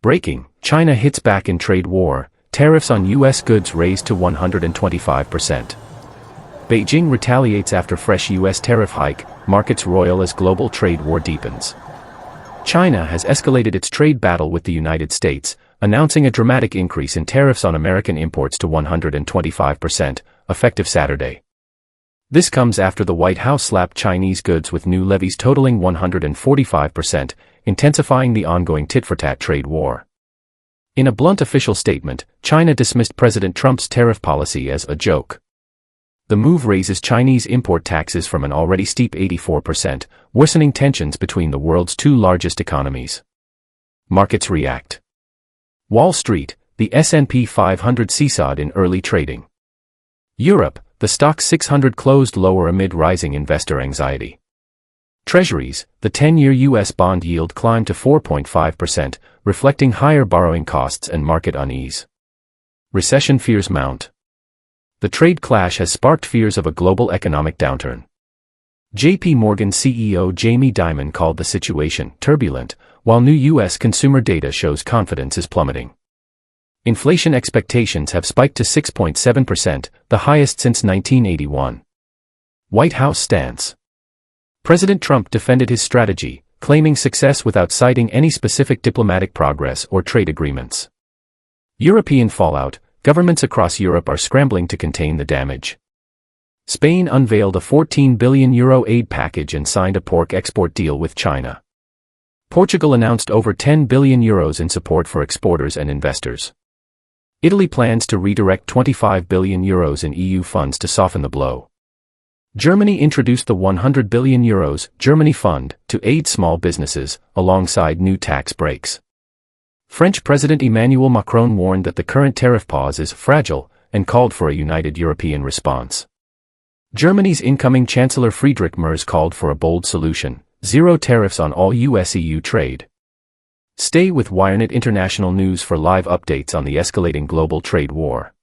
Breaking, China hits back in trade war, tariffs on U.S. goods raised to 125%. Beijing retaliates after fresh U.S. tariff hike, markets roil as global trade war deepens. China has escalated its trade battle with the United States, announcing a dramatic increase in tariffs on American imports to 125%, effective Saturday. This comes after the White House slapped Chinese goods with new levies totaling 145%, intensifying the ongoing tit-for-tat trade war. In a blunt official statement, China dismissed President Trump's tariff policy as a joke. The move raises Chinese import taxes from an already steep 84%, worsening tensions between the world's two largest economies. Markets react. Wall Street, the S&P 500 seesawed in early trading. Europe, the Stoxx 600 closed lower amid rising investor anxiety. Treasuries, the 10-year U.S. bond yield climbed to 4.5%, reflecting higher borrowing costs and market unease. Recession fears mount. The trade clash has sparked fears of a global economic downturn. J.P. Morgan CEO Jamie Dimon called the situation turbulent, while new U.S. consumer data shows confidence is plummeting. Inflation expectations have spiked to 6.7%, the highest since 1981. White House stance. President Trump defended his strategy, claiming success without citing any specific diplomatic progress or trade agreements. European fallout. Governments across Europe are scrambling to contain the damage. Spain unveiled a €14 billion aid package and signed a pork export deal with China. Portugal announced over €10 billion in support for exporters and investors. Italy plans to redirect €25 billion in EU funds to soften the blow. Germany introduced the €100 billion Germany Fund to aid small businesses, alongside new tax breaks. French President Emmanuel Macron warned that the current tariff pause is fragile and called for a united European response. Germany's incoming Chancellor Friedrich Merz called for a bold solution: zero tariffs on all US-EU trade. Stay with Wirenet International News for live updates on the escalating global trade war.